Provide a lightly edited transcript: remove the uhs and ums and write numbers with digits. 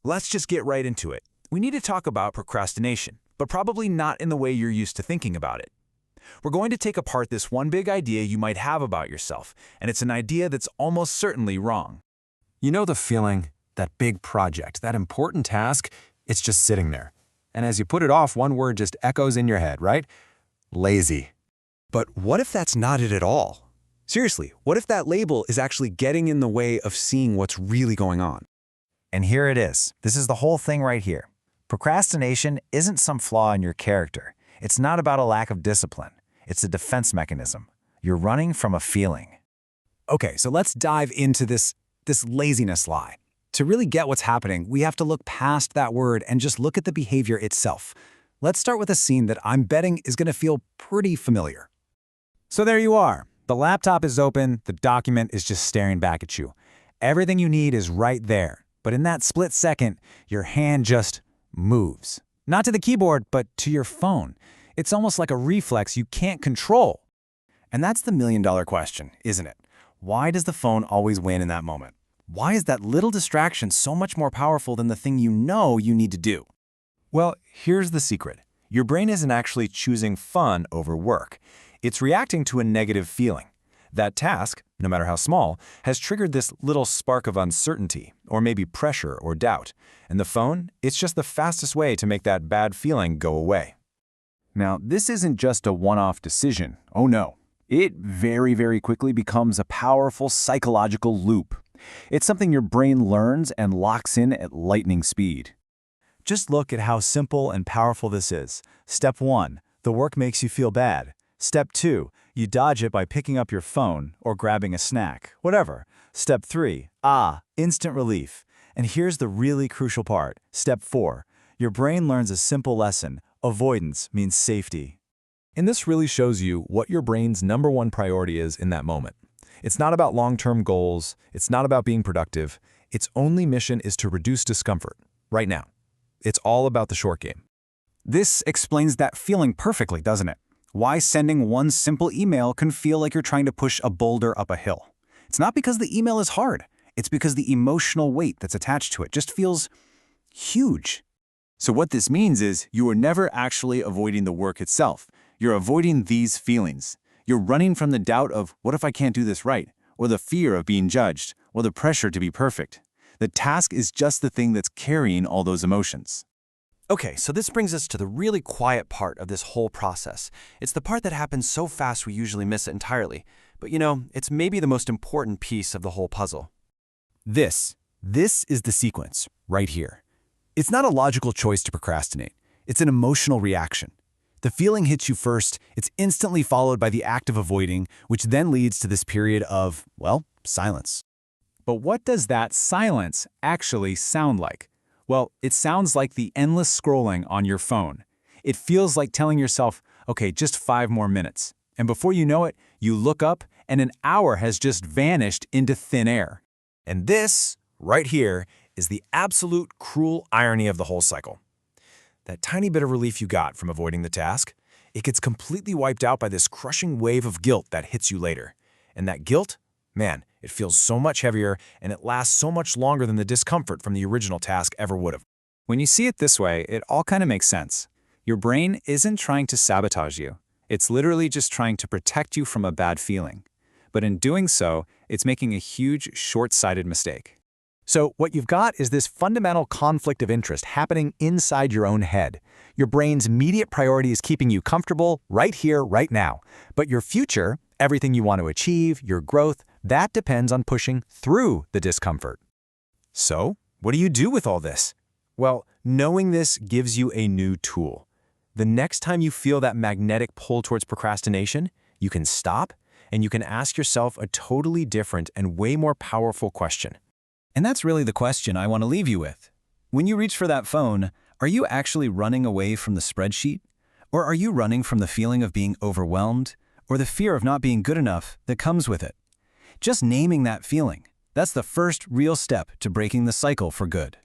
Let's just get right into it. We need to talk about procrastination, but probably not in the way you're used to thinking about it. We're going to take apart this one big idea you might have about yourself, and it's an idea that's almost certainly wrong. You know the feeling, that big project, that important task, it's just sitting there. And as you put it off, one word just echoes in your head, right? Lazy. But what if that's not it at all? Seriously, what if that label is actually getting in the way of seeing what's really going on? And here it is. This is the whole thing right here. Procrastination isn't some flaw in your character. It's not about a lack of discipline. It's a defense mechanism. You're running from a feeling. Okay, so let's dive into this laziness lie. To really get what's happening, we have to look past that word and just look at the behavior itself. Let's start with a scene that I'm betting is going to feel pretty familiar. So there you are. The laptop is open, the document is just staring back at you. Everything you need is right there. But in that split second, your hand just moves. Not to the keyboard, but to your phone. It's almost like a reflex you can't control. And that's the million-dollar question, isn't it? Why does the phone always win in that moment? Why is that little distraction so much more powerful than the thing you know you need to do? Well, here's the secret. Your brain isn't actually choosing fun over work. It's reacting to a negative feeling. That task, no matter how small, has triggered this little spark of uncertainty, or maybe pressure or doubt. And the phone, it's just the fastest way to make that bad feeling go away. Now, this isn't just a one-off decision. Oh no. It very, very quickly becomes a powerful psychological loop. It's something your brain learns and locks in at lightning speed. Just look at how simple and powerful this is. Step 1, the work makes you feel bad. Step 2, you dodge it by picking up your phone or grabbing a snack, whatever. Step 3, instant relief. And here's the really crucial part. Step 4, your brain learns a simple lesson. Avoidance means safety. And this really shows you what your brain's #1 priority is in that moment. It's not about long-term goals. It's not about being productive. Its only mission is to reduce discomfort, right now. It's all about the short game. This explains that feeling perfectly, doesn't it? Why sending one simple email can feel like you're trying to push a boulder up a hill. It's not because the email is hard. It's because the emotional weight that's attached to it just feels huge. So what this means is you are never actually avoiding the work itself. You're avoiding these feelings. You're running from the doubt of, what if I can't do this right? Or the fear of being judged, or the pressure to be perfect. The task is just the thing that's carrying all those emotions. Okay, so this brings us to the really quiet part of this whole process. It's the part that happens so fast we usually miss it entirely. But it's maybe the most important piece of the whole puzzle. This is the sequence, right here. It's not a logical choice to procrastinate. It's an emotional reaction. The feeling hits you first, it's instantly followed by the act of avoiding, which then leads to this period of, silence. But what does that silence actually sound like? Well, it sounds like the endless scrolling on your phone. It feels like telling yourself, okay, just 5 more minutes. And before you know it, you look up and an hour has just vanished into thin air. And this, right here, is the absolute cruel irony of the whole cycle. That tiny bit of relief you got from avoiding the task, it gets completely wiped out by this crushing wave of guilt that hits you later. And that guilt, man, it feels so much heavier and it lasts so much longer than the discomfort from the original task ever would have. When you see it this way, it all kind of makes sense. Your brain isn't trying to sabotage you. It's literally just trying to protect you from a bad feeling. But in doing so, it's making a huge, short-sighted mistake. So what you've got is this fundamental conflict of interest happening inside your own head. Your brain's immediate priority is keeping you comfortable right here, right now. But your future, everything you want to achieve, your growth, that depends on pushing through the discomfort. So, what do you do with all this? Well, knowing this gives you a new tool. The next time you feel that magnetic pull towards procrastination, you can stop and you can ask yourself a totally different and way more powerful question. And that's really the question I want to leave you with. When you reach for that phone, are you actually running away from the spreadsheet? Or are you running from the feeling of being overwhelmed or the fear of not being good enough that comes with it? Just naming that feeling, that's the first real step to breaking the cycle for good.